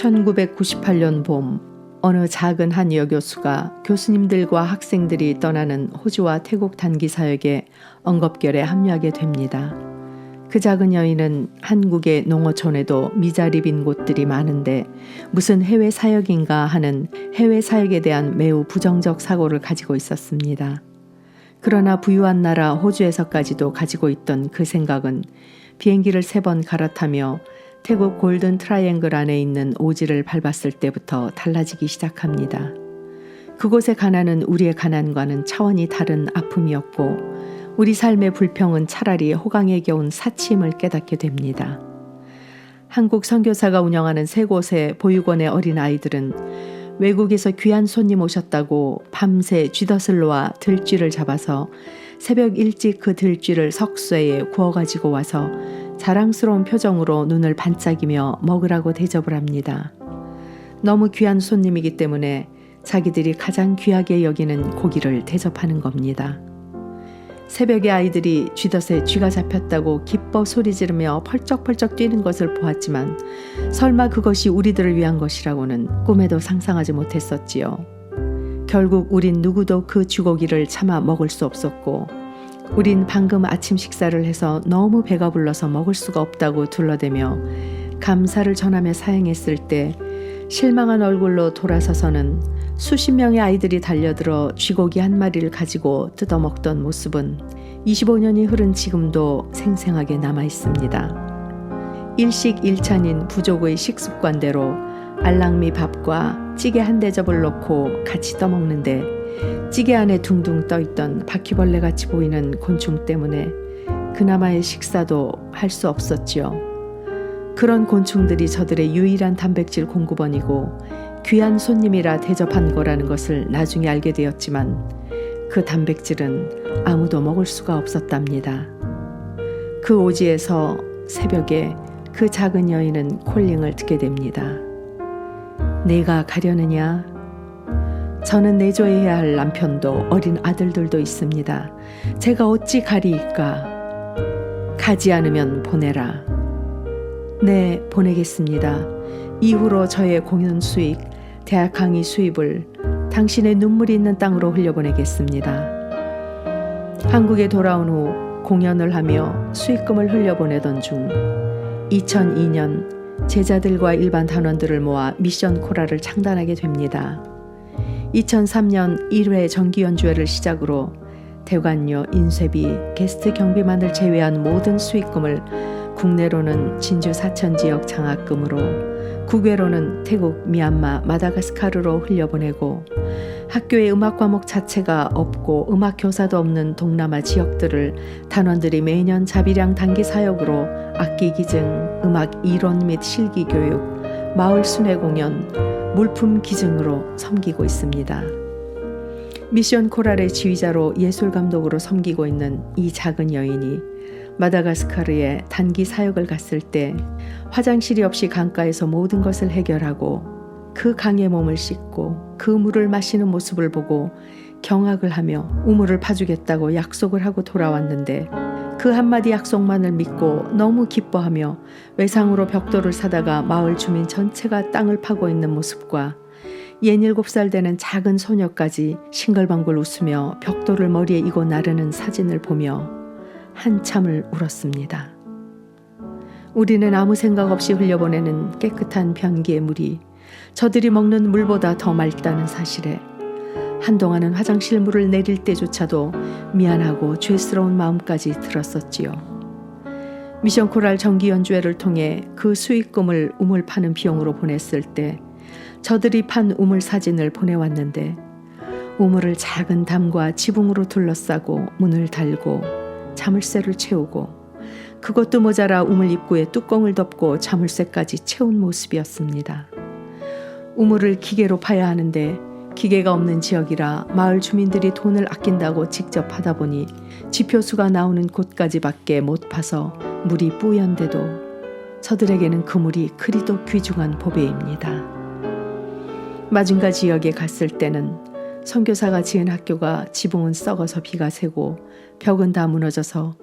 1998년 봄 어느 작은 한 여교수가 교수님들과 학생들이 떠나는 호주와 태국 단기 사역에 엉겁결에 합류하게 됩니다. 그 작은 여인은 한국의 농어촌에도 미자리 빈 곳들이 많은데 무슨 해외 사역인가 하는 해외 사역에 대한 매우 부정적 사고를 가지고 있었습니다. 그러나 부유한 나라 호주에서까지도 가지고 있던 그 생각은 비행기를 3번 갈아타며 태국 골든 트라이앵글 안에 있는 오지를 밟았을 때부터 달라지기 시작합니다. 그곳의 가난은 우리의 가난과는 차원이 다른 아픔이었고 우리 삶의 불평은 차라리 호강에 겨운 사치임을 깨닫게 됩니다. 한국 선교사가 운영하는 3곳의 보육원의 어린아이들은 외국에서 귀한 손님 오셨다고 밤새 쥐덫을 놓아 들쥐를 잡아서 새벽 일찍 그 들쥐를 석쇠에 구워가지고 와서 자랑스러운 표정으로 눈을 반짝이며 먹으라고 대접을 합니다. 너무 귀한 손님이기 때문에 자기들이 가장 귀하게 여기는 고기를 대접하는 겁니다. 새벽에 아이들이 쥐덫에 쥐가 잡혔다고 기뻐 소리 지르며 펄쩍펄쩍 뛰는 것을 보았지만 설마 그것이 우리들을 위한 것이라고는 꿈에도 상상하지 못했었지요. 결국 우린 누구도 그 쥐고기를 차마 먹을 수 없었고 우린 방금 아침 식사를 해서 너무 배가 불러서 먹을 수가 없다고 둘러대며 감사를 전하며 사행했을 때 실망한 얼굴로 돌아서서는 수십 명의 아이들이 달려들어 쥐고기 한 마리를 가지고 뜯어먹던 모습은 25년이 흐른 지금도 생생하게 남아 있습니다. 일식일찬인 부족의 식습관대로 알랑미 밥과 찌개 한 대접을 넣고 같이 떠먹는데 찌개 안에 둥둥 떠있던 바퀴벌레같이 보이는 곤충 때문에 그나마의 식사도 할 수 없었지요. 그런 곤충들이 저들의 유일한 단백질 공급원이고 귀한 손님이라 대접한 거라는 것을 나중에 알게 되었지만 그 단백질은 아무도 먹을 수가 없었답니다. 그 오지에서 새벽에 그 작은 여인은 콜링을 듣게 됩니다. 내가 가려느냐? 저는 내조해야 할 남편도 어린 아들들도 있습니다. 제가 어찌 가리이까? 가지 않으면 보내라. 네, 보내겠습니다. 이후로 저의 공연 수익, 대학 강의 수입을 당신의 눈물이 있는 땅으로 흘려보내겠습니다. 한국에 돌아온 후 공연을 하며 수익금을 흘려보내던 중 2002년 제자들과 일반 단원들을 모아 미션 코랄을 창단하게 됩니다. 2003년 1회 정기 연주회를 시작으로 대관료, 인쇄비, 게스트 경비만을 제외한 모든 수익금을 국내로는 진주 사천 지역 장학금으로 국외로는 태국, 미얀마, 마다가스카르로 흘려보내고 학교의 음악 과목 자체가 없고 음악 교사도 없는 동남아 지역들을 단원들이 매년 자비량 단기 사역으로 악기 기증, 음악 이론 및 실기 교육, 마을 순회 공연, 물품 기증으로 섬기고 있습니다. 미션 코랄의 지휘자로 예술 감독으로 섬기고 있는 이 작은 여인이 마다가스카르에 단기 사역을 갔을 때 화장실이 없이 강가에서 모든 것을 해결하고 그 강에 몸을 씻고 그 물을 마시는 모습을 보고 경악을 하며 우물을 파주겠다고 약속을 하고 돌아왔는데 그 한마디 약속만을 믿고 너무 기뻐하며 외상으로 벽돌을 사다가 마을 주민 전체가 땅을 파고 있는 모습과 67살 되는 작은 소녀까지 싱글벙글 웃으며 벽돌을 머리에 이고 나르는 사진을 보며 한참을 울었습니다. 우리는 아무 생각 없이 흘려보내는 깨끗한 변기의 물이 저들이 먹는 물보다 더 맑다는 사실에 한동안은 화장실 물을 내릴 때조차도 미안하고 죄스러운 마음까지 들었었지요. 미션 코랄 정기 연주회를 통해 그 수익금을 우물 파는 비용으로 보냈을 때 저들이 판 우물 사진을 보내왔는데 우물을 작은 담과 지붕으로 둘러싸고 문을 달고 자물쇠를 채우고 그것도 모자라 우물 입구에 뚜껑을 덮고 자물쇠까지 채운 모습이었습니다. 우물을 기계로 파야 하는데 기계가 없는 지역이라 마을 주민들이 돈을 아낀다고 직접 하다 보니 지표수가 나오는 곳까지밖에 못 파서 물이 뿌연데도 저들에게는 그 물이 그리도 귀중한 보배입니다. 마중가 지역에 갔을 때는 선교사가 지은 학교가 지붕은 썩어서 비가 새고 벽은 다 무너져서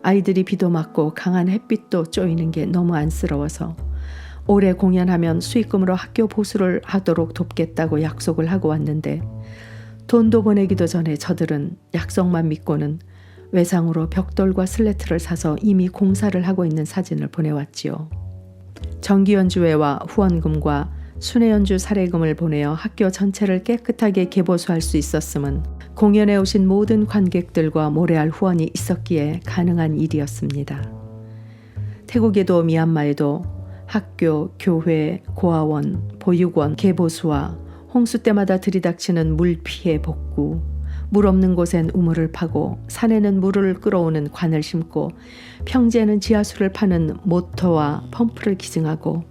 아이들이 비도 맞고 강한 햇빛도 쪼이는 게 너무 안쓰러워서 올해 공연하면 수익금으로 학교 보수를 하도록 돕겠다고 약속을 하고 왔는데 돈도 보내기도 전에 저들은 약속만 믿고는 외상으로 벽돌과 슬레트를 사서 이미 공사를 하고 있는 사진을 보내왔지요. 정기연주회와 후원금과 순회연주 사례금을 보내어 학교 전체를 깨끗하게 개보수할 수 있었음은 공연에 오신 모든 관객들과 모래알 후원이 있었기에 가능한 일이었습니다. 태국에도 미얀마에도 학교, 교회, 고아원, 보육원, 개보수와 홍수 때마다 들이닥치는 물 피해 복구, 물 없는 곳엔 우물을 파고 산에는 물을 끌어오는 관을 심고 평지에는 지하수를 파는 모터와 펌프를 기증하고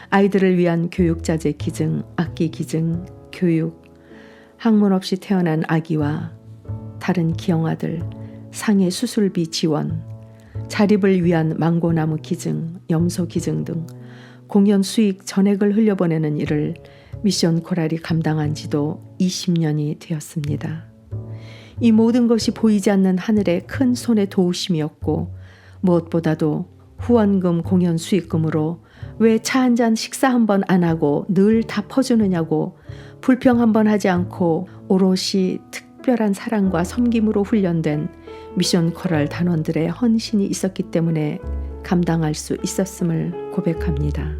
아이들을 위한 교육자재 기증, 악기 기증, 교육, 학문 없이 태어난 아기와 다른 기형아들, 상해 수술비 지원, 자립을 위한 망고나무 기증, 염소 기증 등 공연 수익 전액을 흘려보내는 일을 미션 코랄이 감당한 지도 20년이 되었습니다. 이 모든 것이 보이지 않는 하늘의 큰 손의 도우심이었고 무엇보다도 후원금 공연 수익금으로 왜 차 한 잔 식사 한 번 안 하고 늘 다 퍼주느냐고 불평 한 번 하지 않고 오롯이 특별한 사랑과 섬김으로 훈련된 미션 코랄 단원들의 헌신이 있었기 때문에 감당할 수 있었음을 고백합니다.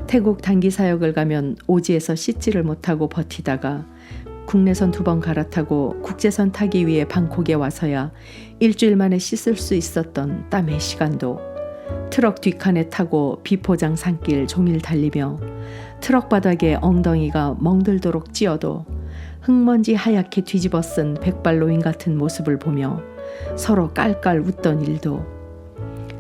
태국 단기 사역을 가면 오지에서 씻지를 못하고 버티다가 국내선 2번 갈아타고 국제선 타기 위해 방콕에 와서야 일주일 만에 씻을 수 있었던 땀의 시간도 트럭 뒷칸에 타고 비포장 산길 종일 달리며 트럭 바닥에 엉덩이가 멍들도록 찧어도 흙먼지 하얗게 뒤집어 쓴 백발노인 같은 모습을 보며 서로 깔깔 웃던 일도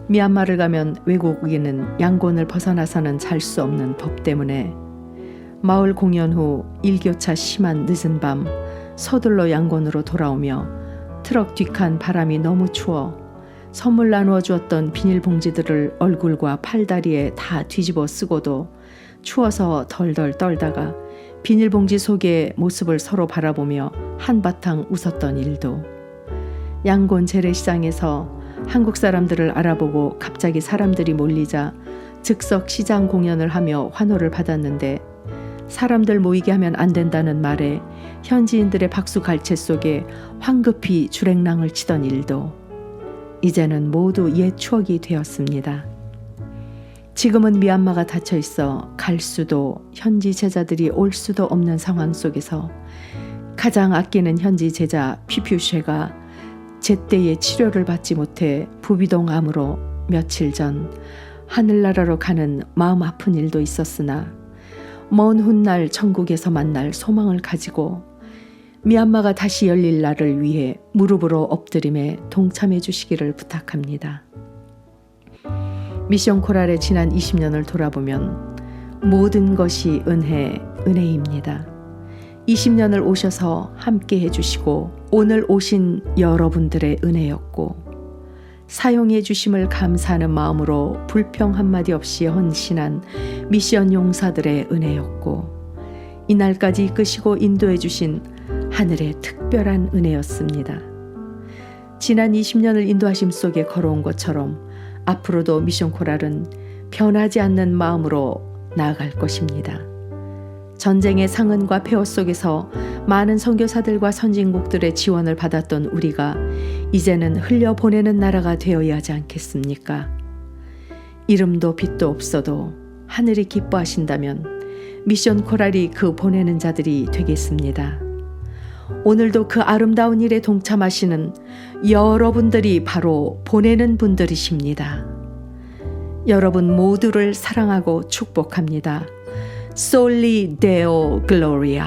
미얀마를 가면 외국인은 양곤을 벗어나서는 잘 수 없는 법 때문에 마을 공연 후 일교차 심한 늦은 밤 서둘러 양곤으로 돌아오며 트럭 뒷칸 바람이 너무 추워 선물 나누어 주었던 비닐봉지들을 얼굴과 팔다리에 다 뒤집어 쓰고도 추워서 덜덜 떨다가 비닐봉지 속의 모습을 서로 바라보며 한바탕 웃었던 일도 양곤 재래시장에서 한국 사람들을 알아보고 갑자기 사람들이 몰리자 즉석 시장 공연을 하며 환호를 받았는데 사람들 모이게 하면 안 된다는 말에 현지인들의 박수 갈채 속에 황급히 주랭랑을 치던 일도 이제는 모두 옛 추억이 되었습니다. 지금은 미얀마가 닫혀 있어 갈 수도 현지 제자들이 올 수도 없는 상황 속에서 가장 아끼는 현지 제자 피퓨쉐가 제때에 치료를 받지 못해 부비동암으로 며칠 전 하늘나라로 가는 마음 아픈 일도 있었으나 먼 훗날 천국에서 만날 소망을 가지고 미얀마가 다시 열릴 날을 위해 무릎으로 엎드림에 동참해 주시기를 부탁합니다. 미션 코랄의 지난 20년을 돌아보면 모든 것이 은혜입니다. 20년을 오셔서 함께 해주시고 오늘 오신 여러분들의 은혜였고 사용해 주심을 감사하는 마음으로 불평 한마디 없이 헌신한 미션 용사들의 은혜였고 이날까지 이끄시고 인도해 주신 하늘의 특별한 은혜였습니다. 지난 20년을 인도하심 속에 걸어온 것처럼 앞으로도 미션 코랄은 변하지 않는 마음으로 나아갈 것입니다. 전쟁의 상흔과 폐허 속에서 많은 선교사들과 선진국들의 지원을 받았던 우리가 이제는 흘려보내는 나라가 되어야 하지 않겠습니까? 이름도 빛도 없어도 하늘이 기뻐하신다면 미션 코랄이 그 보내는 자들이 되겠습니다. 오늘도 그 아름다운 일에 동참하시는 여러분들이 바로 보내는 분들이십니다. 여러분 모두를 사랑하고 축복합니다. Soli Deo Gloria.